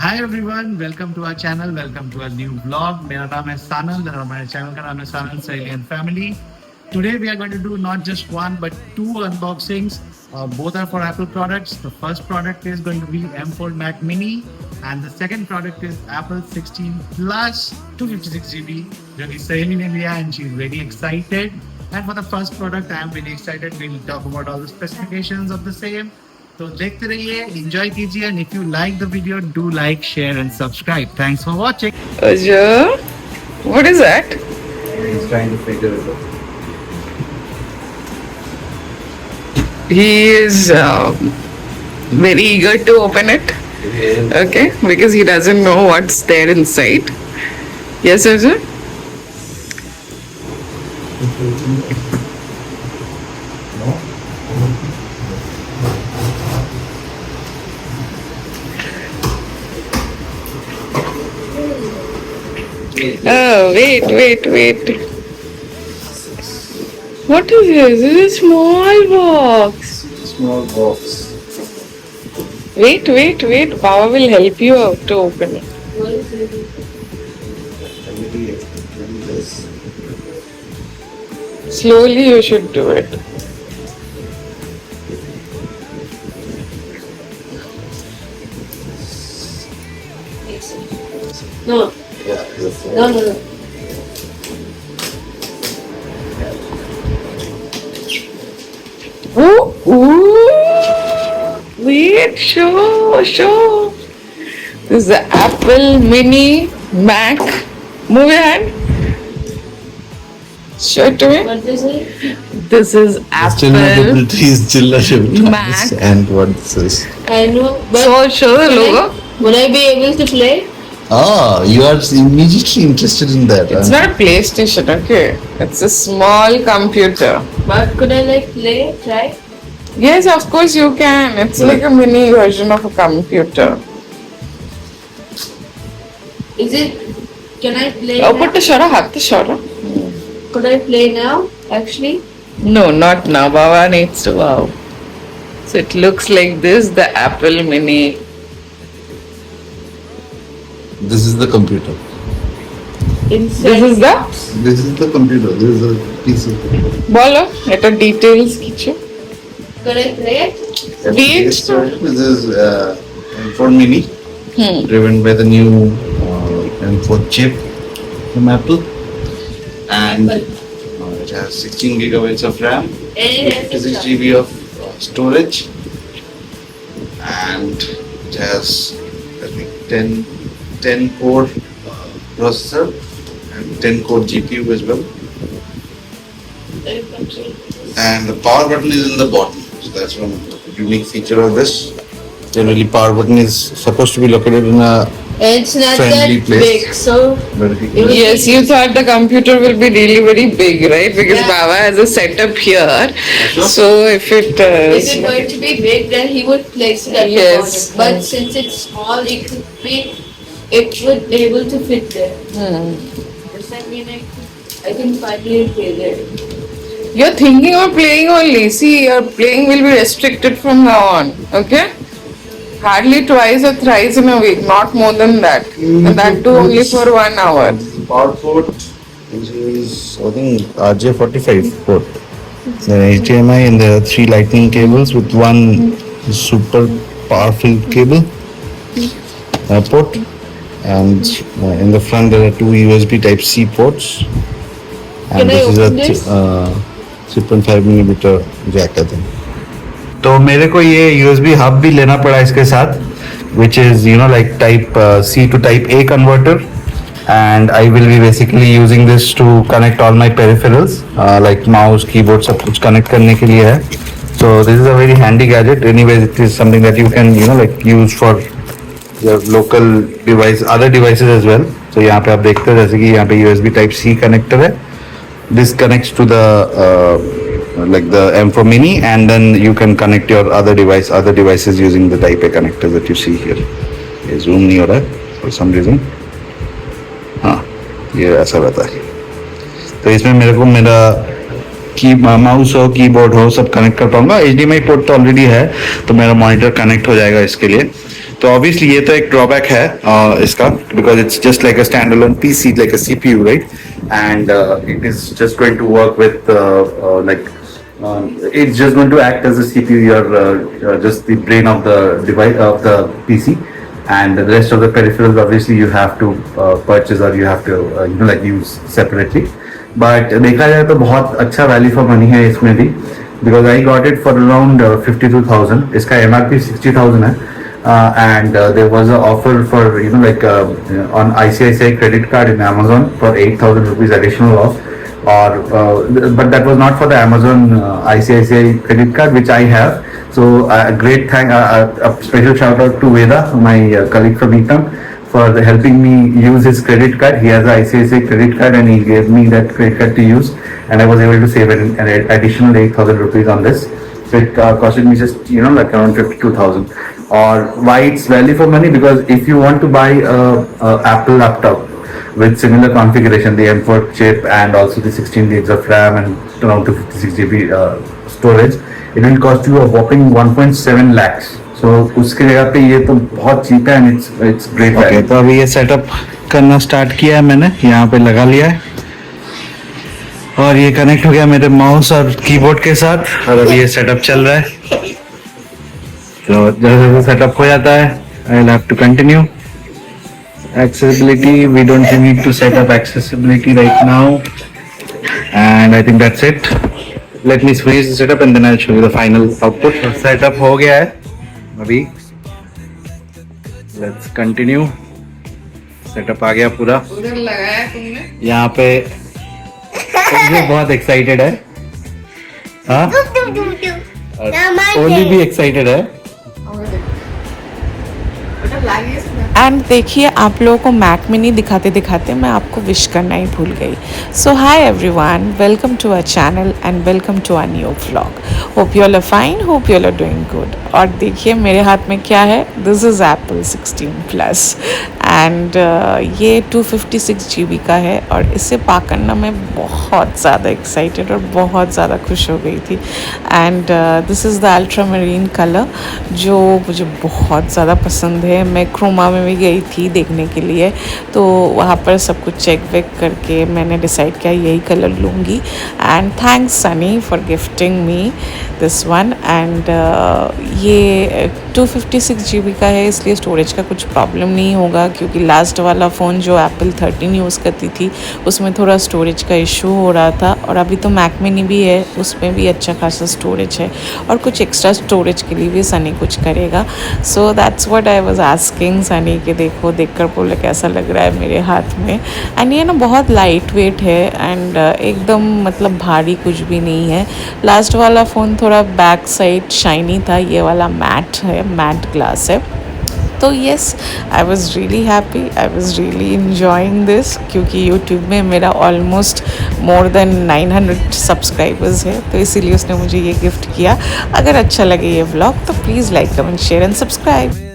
Hi everyone, welcome to our channel, welcome to our new vlog. मेरा नाम है सानल और हमारे चैनल का नाम है सानल Sailian Family. Today we are going to do not just one but two unboxings. Both are for Apple products. The first product is going to be M4 Mac Mini and the second product is Apple 16 Plus 256GB. जो कि सहेली ने लिया and she's very excited. And for the first product, I am really excited. We'll talk about all the specifications of the same. तो देखते रहिए, enjoy कीजिए, and if you like the video, do like, share and subscribe. Thanks for watching. Ajay, what is that? He's trying to figure it out. He is very eager to open it. Okay, because he doesn't know what's there inside. Yes, Ajay? Oh, wait. What is this? This is a small box. Small box. Wait. Baba will help you out to open it. Slowly you should do it. No. Yeah, No. Ooh. Wait, show. This is the Apple Mini Mac. Move your hand. Show it to me. What is it? This is Still not Apple able to use Jilla Mac. and what this is. I know, but Show the logo. will I be able to play? Ah, you are immediately interested in that. It's not a PlayStation, okay? It's a small computer. But could I play? Try? Yes, of course you can. It's like a mini version of a computer. Is it? Can I play? Oh, now? put the shara, hat the shara. Could I play now? Actually, No, not now. Baba needs to wow. So it looks like this, the Apple Mini. This is the computer. inside. This is the computer. This is a piece of paper. Bolo, let us details kichu. Could I play it? Please. This is M4 Mini, driven by the new M4 chip from Apple, and it has 16 gigabytes of RAM, And it has 56 GB of storage, and it has I think 10 core processor and 10 core GPU as well. And the power button is in the bottom, so that's one unique feature of this. Generally, power button is supposed to be located in a It's not friendly that place. big, so But if It you was- Yes, you thought the computer will be really very big, right? Because Yeah. Baba has a setup here. Sure. So if it if it were to be big, then he would place it at Yes. the bottom. But since it's small, it would be able to fit there. Does that mean I can finally play there? You're thinking of playing only. See, your playing will be restricted from now on. Okay? Hardly twice or thrice in a week, not more than that. And that too only for 1 hour. power port, which is I think RJ45 port. Then HDMI and there are 3 lightning cables with one super powerful cable port. And in the front there are 2 USB Type C ports. And Can I this is open a this? 3.5 millimeter jack I think. तो मेरे को ये USB hub भी लेना पड़ा इसके साथ, which is like type C to type A converter, and I will be basically using this to connect all my peripherals like mouse, keyboard, सब कुछ connect करने के लिए है. So this is a very handy gadget. Anyways, it is something that you can like use for your local device, other devices as well. So यहाँ पे आप देखते हो जैसे कि यहाँ पे USB type C connector है. This connects to the like the M4 Mini, and then you can connect your other devices using the Type A connector that you see here. ये zoom नहीं हो रहा है for some reason. हाँ, ये ऐसा रहता है. तो इसमें मेरे को मेरा की माउस हो, कीबोर्ड हो, सब कनेक्ट कर पाऊंगा. HDMI पोर्ट तो ऑलरेडी है, तो मेरा मॉनिटर कनेक्ट हो जाएगा इसके लिए. तो ऑब्वियसली ये तो एक ड्रॉबैक है इसका, because it's just like a stand alone PC, like a CPU, right? And it is just going to work with like it's just going to act as a CPU. You're just the brain of the device of the PC, and the rest of the peripherals obviously you have to purchase, or you have to like use separately. But देखा जाए तो बहुत अच्छा value for money है इसमें भी, because I got it for around 52,000. इसका MRP 60,000 है, and there was an offer for like on ICICI credit card in Amazon for 8,000 rupees additional off. Or but that was not for the Amazon ICICI credit card, which I have. So a great a special shout out to Veda, my colleague from Eton, for helping me use his credit card. He has a ICICI credit card and he gave me that credit card to use, and I was able to save an additional 8,000 rupees on this. So it costed me just like around 52,000. Or why it's value for money? Because if you want to buy a Apple laptop with similar configuration, the M4 chip and also the 16 gigs of RAM and around 256 GB storage, it will cost you a whopping 1.7 lakhs. So उसके जगह पे ये तो बहुत cheap है, and it's great value. Okay, तो अभी ये सेटअप करना स्टार्ट किया है मैंने, यहाँ पे लगा लिया है और ये कनेक्ट हो गया मेरे माउस और कीबोर्ड के साथ, और अभी ये सेटअप चल रहा है। तो जैसे सेटअप हो जाता है, I will have to continue. Accessibility, we don't need to set up accessibility right now, and I think that's it. Let me freeze the setup and then I'll show you the final output. Setup हो गया है अभी, let's continue. Setup आ गया पूरा, उधर लगाया तुमने? यहाँ पे मुझे बहुत एक्साइटेड है, हाँ ओली भी एक्साइटेड है। एंड देखिए, आप लोगों को मैक मिनी दिखाते दिखाते मैं आपको विश करना ही भूल गई। So hi everyone, welcome to our channel and welcome to our new vlog. Hope you all are fine, hope you all are doing good. और देखिए मेरे हाथ में क्या है, this is Apple 16 plus and ये 256 GB का है, और इसे पाकर ना मैं बहुत ज़्यादा एक्साइटेड और बहुत ज़्यादा खुश हो गई थी। And this is the ultra marine colour जो मुझे बहुत ज़्यादा पसंद है। मैं क्रोमा में भी गई थी देखने के लिए, तो वहाँ पर सब कुछ चेक वेक करके मैंने डिसाइड किया यही कलर लूँगी। And thanks Sunny for gifting me this one. And ये 256 GB का है, इसलिए स्टोरेज का कुछ प्रॉब्लम नहीं होगा, क्योंकि लास्ट वाला फ़ोन जो एप्पल 13 यूज़ करती थी उसमें थोड़ा स्टोरेज का इशू हो रहा था। और अभी तो मैक मिनी भी है, उसमें भी अच्छा खासा स्टोरेज है, और कुछ एक्स्ट्रा स्टोरेज के लिए भी सनी कुछ करेगा। So that's what I was asking Sunny के देखो, देखकर बोले कैसा लग रहा है मेरे हाथ में। एंड ये ना बहुत लाइट वेट है एंड एकदम मतलब भारी कुछ भी नहीं है। लास्ट वाला फ़ोन थोड़ा बैक साइड शाइनी था, ये वाला मैट है, मैट ग्लास है। तो yes, I was really happy, I was really enjoying this, क्योंकि यूट्यूब में मेरा ऑलमोस्ट मोर देन 900 सब्सक्राइबर्स है, तो इसीलिए उसने मुझे ये गिफ्ट किया। अगर अच्छा लगे ये व्लॉग तो please like, comment, share and subscribe.